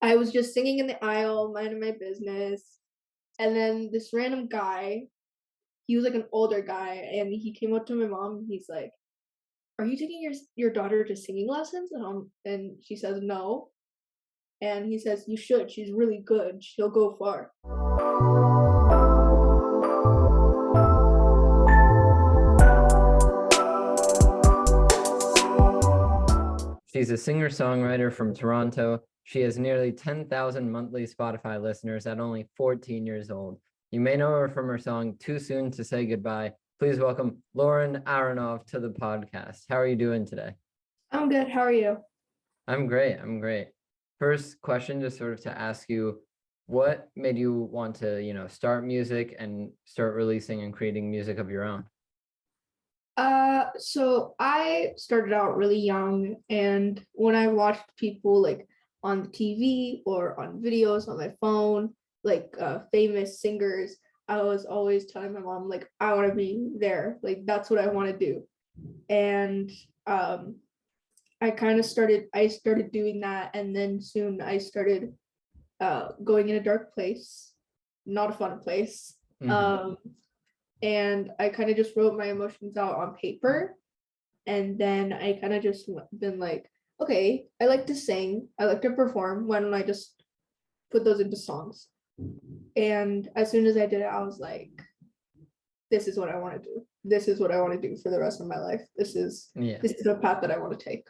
I was just singing in the aisle, minding my business, and then this random guy, he was like an older guy, and he came up to my mom. And he's like, "Are you taking your daughter to singing lessons?" And she says no, and he says, "You should. She's really good. She'll go far." She's a singer-songwriter from Toronto. She has nearly 10,000 monthly Spotify listeners at only 14 years old. You may know her from her song Too Soon to Say Goodbye. Please welcome Loren Aronov to the podcast. How are you doing today? I'm good. How are you? I'm great. I'm great. First question, just sort of to ask you, what made you want to, start music and start releasing and creating music of your own? So I started out really young, and when I watched people like on the TV or on videos on my phone, like famous singers, I was always telling my mom like I want to be there, like that's what I want to do. And um, I started doing that, and then soon I started going in a dark place, not a fun place. Mhm. Um, and I kind of just wrote my emotions out on paper, and then I kind of just been like, okay, I like to sing, I like to perform. Why don't I just put those into songs? And as soon as I did it, I was like, this is what I want to do. This is what I want to do for the rest of my life. Yeah. This is the path that I want to take.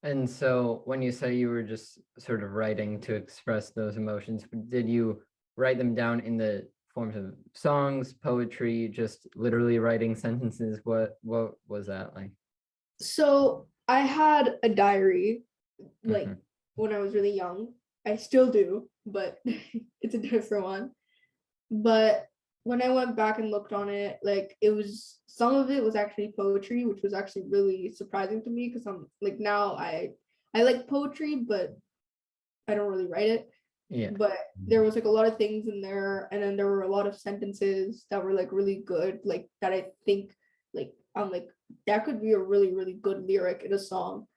And so when you say you were just sort of writing to express those emotions, did you write them down in the forms of songs, poetry, just literally writing sentences? What was that like? So I had a diary like Hmm. when I was really young. I still do, but it's a different one. But when I went back and looked on it, like it was some of it was actually poetry, which was actually really surprising to me because I'm like now I like poetry, but I don't really write it. Yeah. But there was like a lot of things in there, and then there were a lot of sentences that were like really good, like that I think like I'm like that could be a really, really good lyric in a song.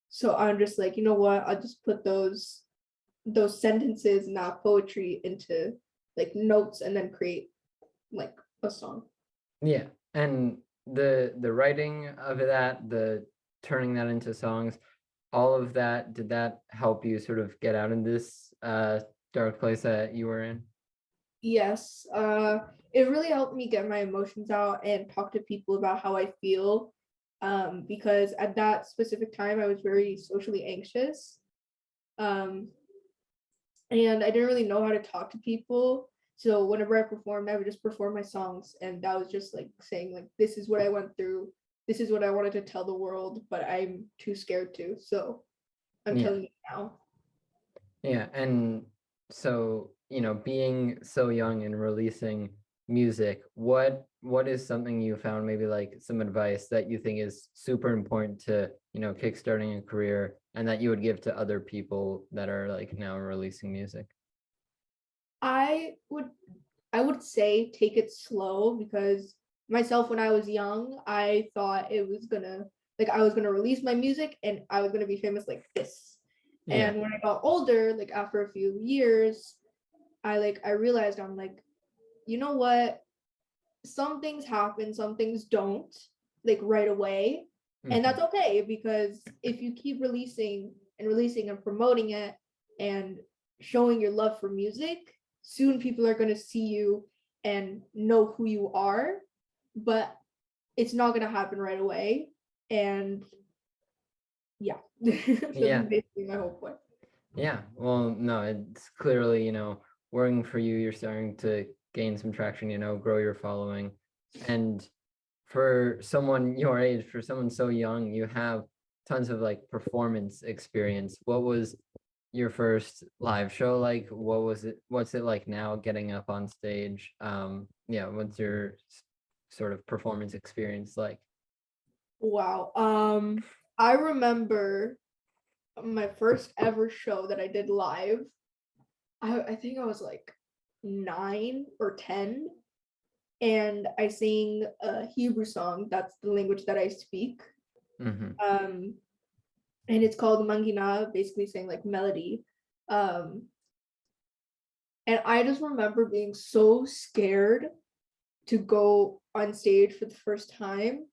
So I'm just like, you know what? I'll just put those sentences and that poetry into like notes and then create like a song. Yeah. And the writing of that, the turning that into songs, all of that, did that help you sort of get out in this dark place that you were in? Yes, it really helped me get my emotions out and talk to people about how I feel. Because at that specific time I was very socially anxious. Um, and I didn't really know how to talk to people. So whenever I performed, I would just perform my songs, and that was just like saying like this is what I went through, this is what I wanted to tell the world, but I'm too scared to. So I'm Yeah. telling you now. Yeah, and so, being so young and releasing music, what is something you found, maybe like some advice that you think is super important to, kickstarting a career and that you would give to other people that are like now releasing music? I would I would say take it slow because myself when I was young, I thought it was gonna like I was gonna release my music and I was gonna be famous like this. Yeah. And when I got older, like after a few years, I realized I'm like, you know what? Some things happen, some things don't, like right away. And Hmm. that's okay because if you keep releasing and promoting it and showing your love for music, soon people are going to see you and know who you are, but it's not going to happen right away. And yeah, that's Yeah. basically my whole point. Yeah. Well, no, it's clearly, working for you, you're starting to gain some traction, grow your following. And for someone your age, for someone so young, you have tons of like performance experience. What was your first live show like? What's it like now getting up on stage? Yeah, what's your sort of performance experience like? Wow. I remember my first ever show that I did live. I think I was like 9 or 10, and I sing a Hebrew song. That's the language that I speak. Hmm. Um, and it's called Mangina, basically saying like melody. Um, and I just remember being so scared to go on stage for the first time.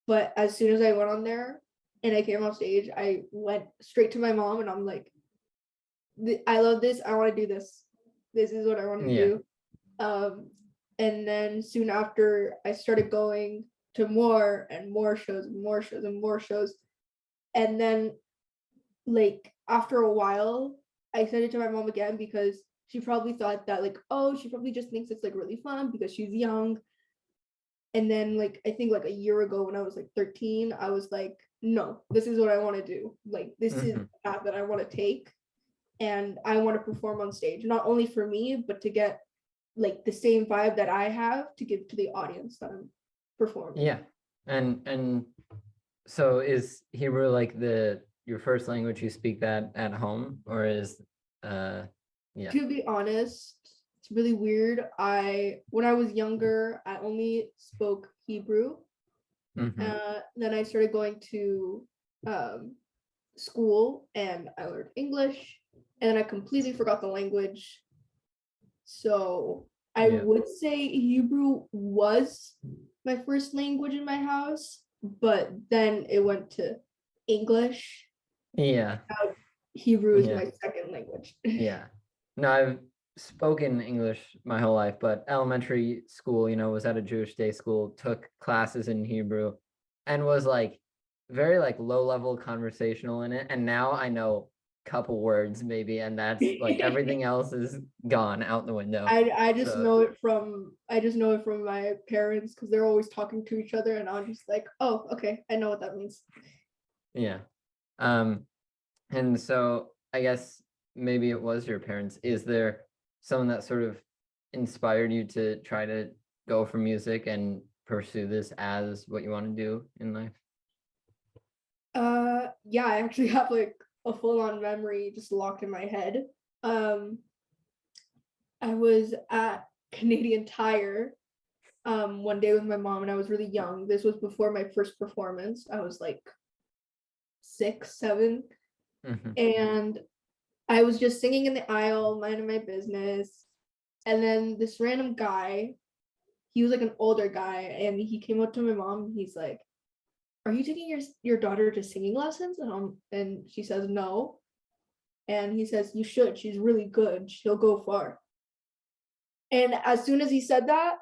But as soon as I went on there and I came off stage, I went straight to my mom and I'm like, I love this. I want to do this. This is what I want to Yeah. do. Um, and then soon after, I started going to more and more shows, and more shows, and more shows. And then, like, after a while, I said it to my mom again because she probably thought that, like, oh, she probably just thinks it's like really fun because she's young. And then, like, I think like a year ago when I was like 13, I was like, no, this is what I want to do. Like, this is the path that I want to take. And I want to perform on stage, not only for me, but to get like the same vibe that I have to give to the audience that I'm performing. Yeah. And so is Hebrew like your first language? You speak that at home, or is yeah. To be honest, it's really weird. When I was younger, I only spoke Hebrew. Then I started going to school and I learned English, and then I completely forgot the language. So I Yeah. would say Hebrew was my first language in my house, but then it went to English. Yeah. Hebrew is Yeah. my second language. Yeah. No, I've spoken English my whole life, but elementary school, was at a Jewish day school, took classes in Hebrew, and was like very like low level conversational in it. And now I know a couple words maybe, and that's like everything else is gone out the window. I just So know it from my parents because they're always talking to each other, and I'm just like, oh, okay, I know what that means. yeah. And so I guess maybe it was your parents. Is there someone that sort of inspired you to try to go for music and pursue this as what you want to do in life? Yeah, I actually have like a full-on memory just locked in my head. Um, I was at Canadian Tire one day with my mom, and I was really young. This was before my first performance. I was like 6, 7, and I was just singing in the aisle, minding my business. And then this random guy, he was like an older guy, and he came up to my mom. He's like, "Are you taking your daughter to singing lessons?" And she says no. And he says, "You should. She's really good. She'll go far." And as soon as he said that,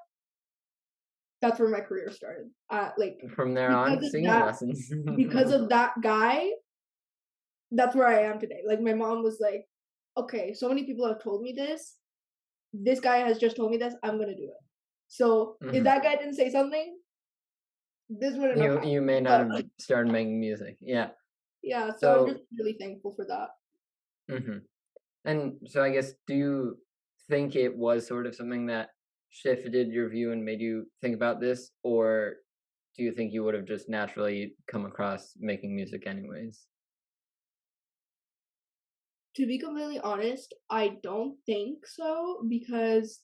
that's where my career started. Like From there on, singing lessons. because of that guy, that's where I am today. Like my mom was like, "Okay, so many people have told me this. This guy has just told me this. I'm gonna do it." So if that guy didn't say something, this wouldn't have happened. You may not have started making music. Yeah. Yeah. So I'm just really thankful for that. And so I guess, do you think it was sort of something that shifted your view and made you think about this, or do you think you would have just naturally come across making music anyways? To be completely honest, I don't think so, because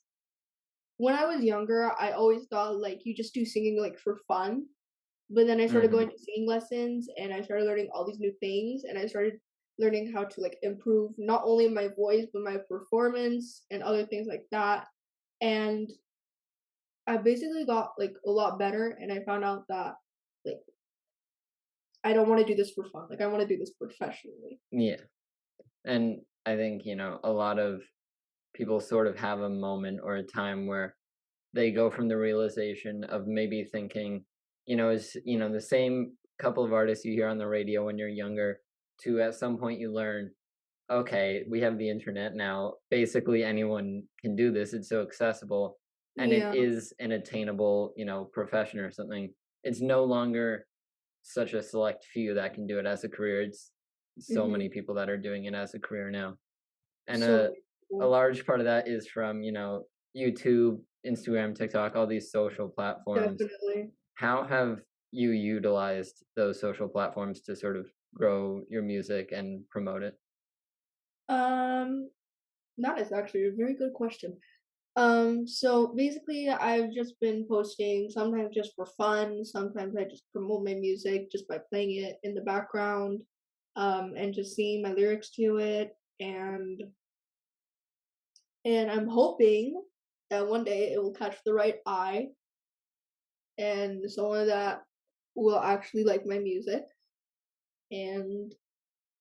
when I was younger, I always thought like you just do singing like for fun. But then I started going to singing lessons and I started learning all these new things, and I started learning how to like improve not only my voice but my performance and other things like that. And I basically got like a lot better, and I found out that like I don't want to do this for fun. Like I want to do this professionally. Yeah. And I think, a lot of people sort of have a moment or a time where they go from the realization of maybe thinking, the same couple of artists you hear on the radio when you're younger, to at some point you learn, okay, we have the internet now. Basically anyone can do this. It's so accessible, and it is an attainable, profession or something. It's no longer such a select few that can do it as a career. It's so many people that are doing it as a career now. And So a large part of that is from, YouTube, Instagram, TikTok, all these social platforms. definitely. How have you utilized those social platforms to sort of grow your music and promote it? That is actually a very good question. So basically I've just been posting sometimes just for fun, sometimes I just promote my music just by playing it in the background. and just singing my lyrics to it, and I'm hoping that one day it will catch the right eye and someone that will actually like my music and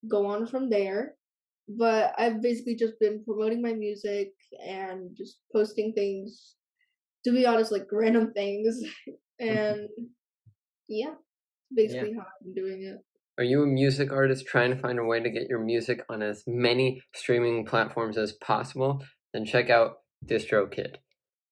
go on from there. But I've basically just been promoting my music and just posting things, to be honest, like random things. And yeah, Yeah. basically how I've been doing it. Are you a music artist trying to find a way to get your music on as many streaming platforms as possible? Then check out DistroKid.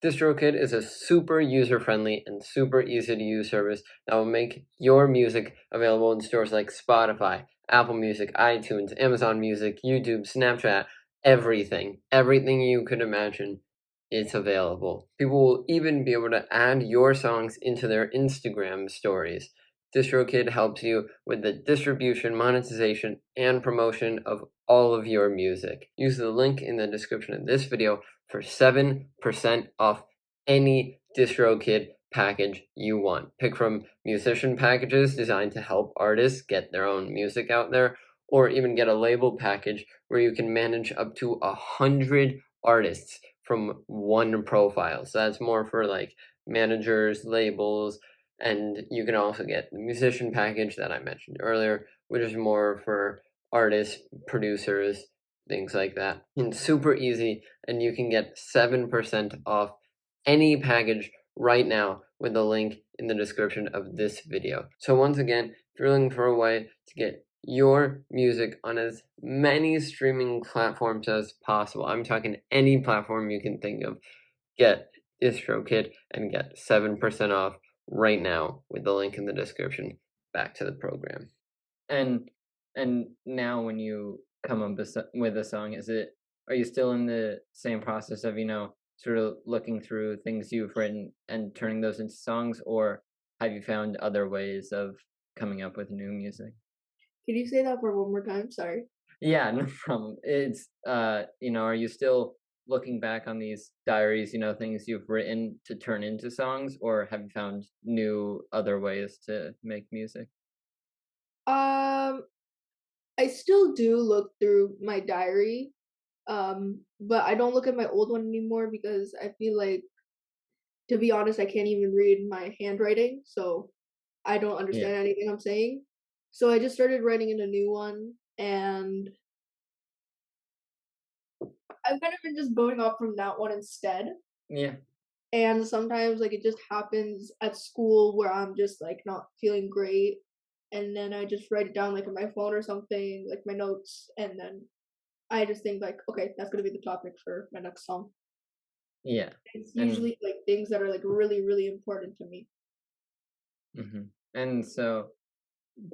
DistroKid is a super user-friendly and super easy-to-use service that will make your music available in stores like Spotify, Apple Music, iTunes, Amazon Music, YouTube, Snapchat, everything. Everything you could imagine, it's available. People will even be able to add your songs into their Instagram stories. DistroKid helps you with the distribution, monetization, and promotion of all of your music. Use the link in the description of this video for 7% off any DistroKid package you want. Pick from musician packages designed to help artists get their own music out there, or even get a label package where you can manage up to 100 artists from one profile. So that's more for like managers, labels, and you can also get the musician package that I mentioned earlier, which is more for artists, producers, things like that. It's super easy, and you can get 7% off any package right now with the link in the description of this video. So once again, if you're looking for a way to get your music on as many streaming platforms as possible, I'm talking any platform you can think of, get DistroKid and get 7% off right now with the link in the description. Back to the program. And now when you come up with a song, are you still in the same process of, sort of looking through things you've written and turning those into songs, or have you found other ways of coming up with new music? Can you say that for one more time? Sorry. Yeah, no problem. It's are you still looking back on these diaries, things you've written to turn into songs, or have you found new other ways to make music? Um, I still do look through my diary, but I don't look at my old one anymore because I feel like, to be honest, I can't even read my handwriting, so I don't Yeah. understand anything I'm saying. So I just started writing in a new one, and I've kind of been just going off from that one instead. Yeah. And sometimes like it just happens at school where I'm just like not feeling great, and then I just write it down like on my phone or something, like my notes, and then I just think like, okay, that's gonna be the topic for my next song. Yeah. It's And usually like things that are like really, really important to me. and so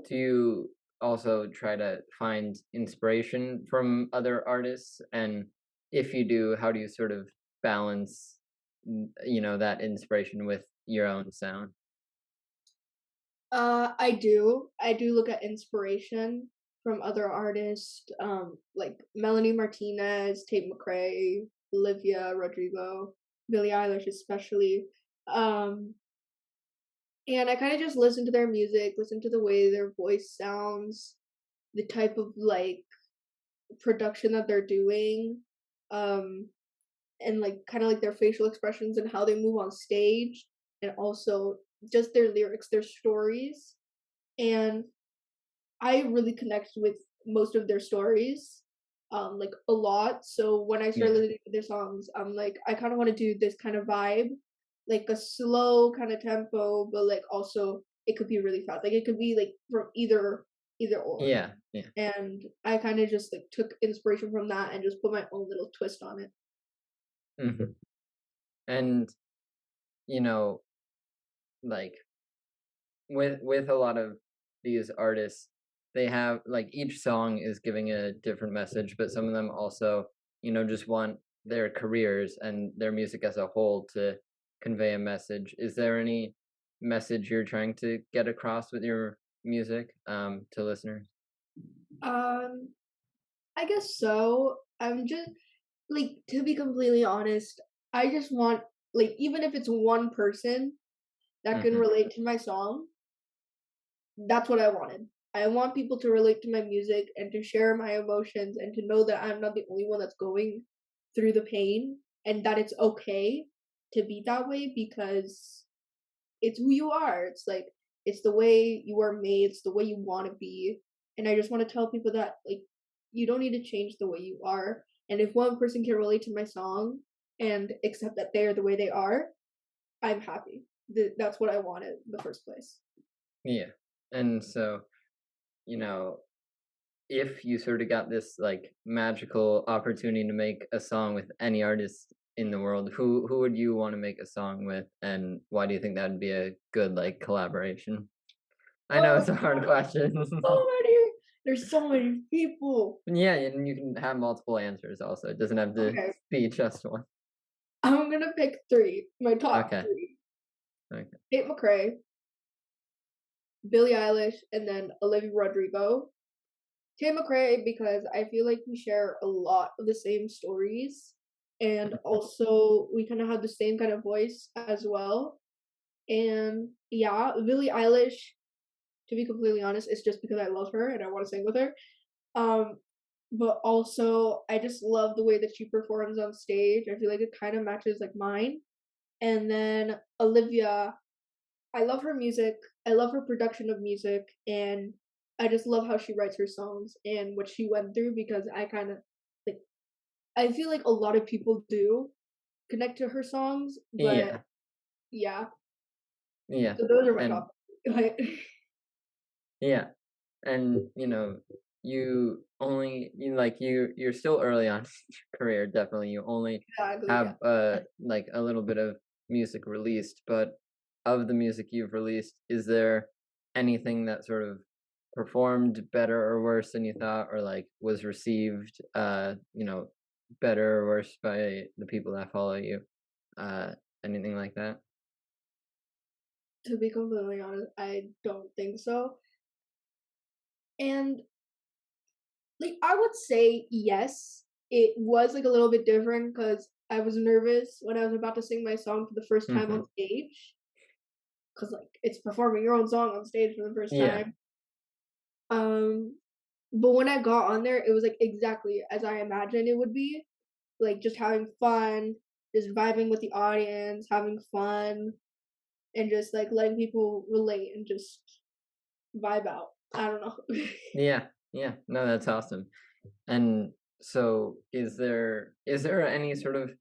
do you also try to find inspiration from other artists? And if you do, how do you sort of balance, that inspiration with your own sound? I do look at inspiration from other artists, like Melanie Martinez, Tate McRae, Olivia Rodrigo, Billie Eilish especially. Um, and I kind of just listen to their music, listen to the way their voice sounds, the type of like production that they're doing, um, and like kind of like their facial expressions and how they move on stage, and also just their lyrics, their stories. And I really connect with most of their stories, like a lot. So when I start Yeah. listening to their songs, I'm like, I kind of want to do this kind of vibe, like a slow kind of tempo, but like also it could be really fast. Like it could be like from either or. Yeah. Yeah. And I kind of just like took inspiration from that and just put my own little twist on it. hmm And, you know, like with a lot of these artists, they have like each song is giving a different message, but some of them also, just want their careers and their music as a whole to convey a message. Is there any message you're trying to get across with your music to listeners? Um, I guess so. I'm just like, to be completely honest, I just want, like, even if it's one person that can hmm relate to my song, that's what I wanted. I want people to relate to my music and to share my emotions and to know that I'm not the only one that's going through the pain and that it's okay to be that way because it's who you are. It's like it's the way you are made, it's the way you want to be. And I just want to tell people that like you don't need to change the way you are. And if one person can relate to my song and accept that they're the way they are, I'm happy. That's what I wanted in the first place. Yeah. And so, you know, if you sort of got this like magical opportunity to make a song with any artist in the world, who would you want to make a song with, and why do you think that would be a good like collaboration? I know it's a hard question. There's so many people. Yeah, and you can have multiple answers also. It doesn't have to Okay. be just one. I'm gonna pick three. My top Okay. three. Okay. Tate McRae, Billie Eilish, and then Olivia Rodrigo. Tate McRae because I feel like we share a lot of the same stories, and also we kind of have the same kind of voice as well. And yeah, Billie Eilish, to be completely honest, it's just because I love her and I want to sing with her. But also I just love the way that she performs on stage. I feel like it kind of matches like mine. And then Olivia, I love her music. I love her production of music, and I just love how she writes her songs and what she went through because I kind of like I feel like a lot of people do connect to her songs, but yeah. Yeah. So those are my And top. yeah. And you know, you're still early on in your career, definitely. You only Exactly, have yeah. like a little bit of music released, but of the music you've released, is there anything that sort of performed better or worse than you thought, or like was received better or worse by the people that follow you? Anything like that? To be completely honest, I don't think so. And like I would say yes, it was like a little bit different because I was nervous when I was about to sing my song for the first time on stage. Because like it's performing your own song on stage for the first Yeah. time. But when I got on there, it was like exactly as I imagined it would be. Like just having fun, just vibing with the audience, having fun, and just like letting people relate and just vibe out. I don't know. Yeah. Yeah. No, that's awesome. And so is there any sort of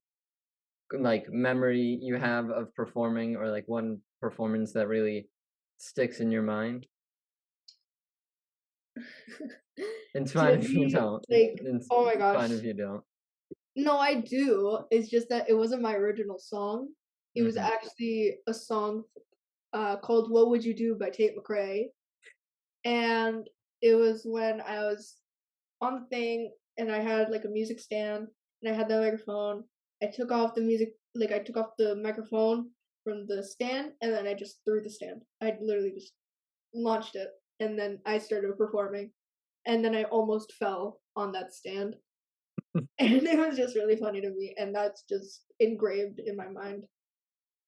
like memory you have of performing, or like one performance that really sticks in your mind? It's fine To if you be don't. like, It's oh my fine gosh. if you don't. No, I do. It's just that it wasn't my original song. It was Hmm. actually a song called What Would You Do by Tate McRae. And it was when I was on the thing and I had like a music stand and I had the microphone. I took off the music, like I took off the microphone from the stand and then I just threw the stand. I literally just launched it and then I started performing. And then I almost fell on that stand. And it was just really funny to me. And that's just engraved in my mind.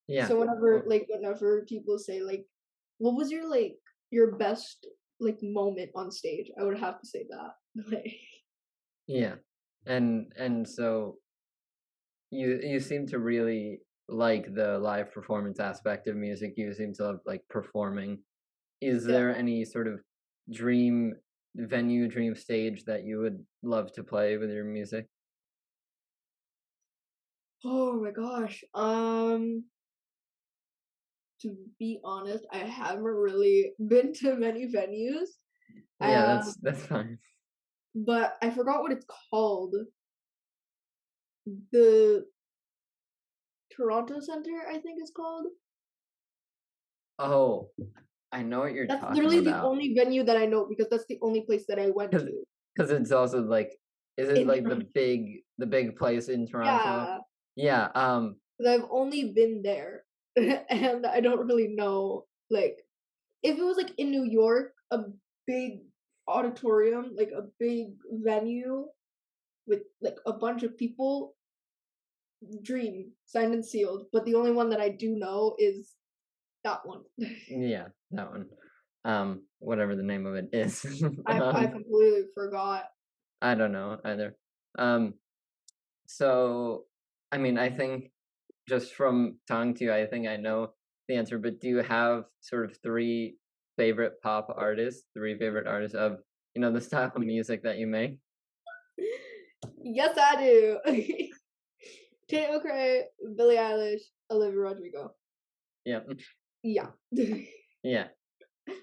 Yeah. So Well, whenever people say like, what was your best like moment on stage? I would have to say that. Like, yeah. And so you seem to really like the live performance aspect of music. You seem to love like performing. Is yeah. there any sort of dream venue, dream stage that you would love to play with your music? Oh my gosh. To be honest, I haven't really been to many venues. Yeah, Um, that's fine. but I forgot what it's called. The Toronto Center, I think it's called. Oh, I know what you're That's talking literally the about. only venue that I know because that's the only place that I went Because to it's also like, is it in like Toronto. the big place in Toronto? Yeah, Yeah. 'cause I've only been there, and I don't really know. Like, if it was like in New York, a big auditorium, like a big venue with like a bunch of people, dream signed and sealed. But the only one that I do know is that one. Yeah, that one. whatever the name of it is. I completely forgot. I don't know either. So I mean, I think just from talking to you, I think I know the answer, but do you have sort of three favorite pop artists, three favorite artists of, the style of music that you make? Yes, I do. Tate McRae, Billie Eilish, Olivia Rodrigo. Yeah. Yeah. Yeah.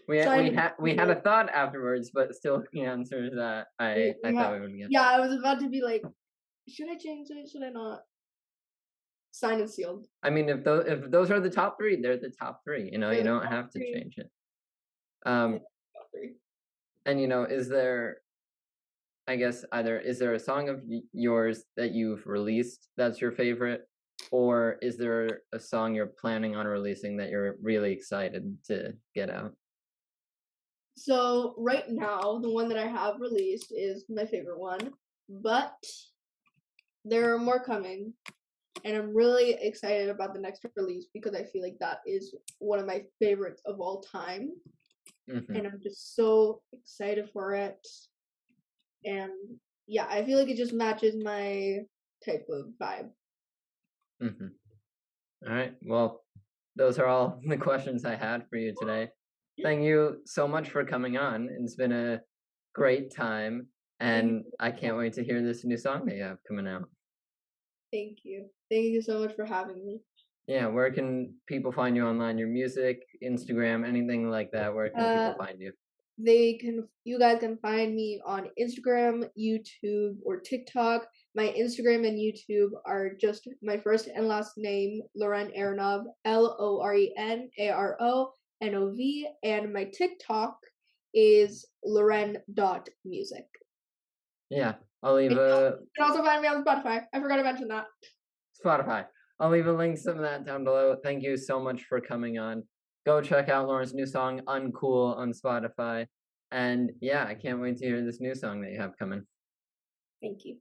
We Simon had a thought afterwards, but still the answers that I thought we would get. Yeah, I was about to be like, should I change it? Should I not? Signed and sealed. I mean, if those are the top three, they're the top three. You They're the don't top have to three. change it. Top three. And is there, I guess, is there a song of yours that you've released that's your favorite, or is there a song you're planning on releasing that you're really excited to get out? So right now, the one that I have released is my favorite one, but there are more coming, and I'm really excited about the next release because I feel like that is one of my favorites of all time, and I'm just so excited for it. And yeah, I feel like it just matches my type of vibe. All right. Well, those are all the questions I had for you today. Thank you so much for coming on. It's been a great time, and I can't wait to hear this new song that you have coming out. Thank you. Thank you so much for having me. Yeah, where can people find you online? Your music, Instagram, anything like that? Where can people find you? You guys can find me on Instagram, YouTube, or TikTok. My Instagram and YouTube are just my first and last name, Loren Aronov, LorenAronov, and my TikTok is loren.music. Yeah, I'll leave You can also find me on Spotify. I forgot to mention that. Spotify. I'll leave a link to some of that down below. Thank you so much for coming on. Go check out Loren's new song, Uncool, on Spotify. And yeah, I can't wait to hear this new song that you have coming. Thank you.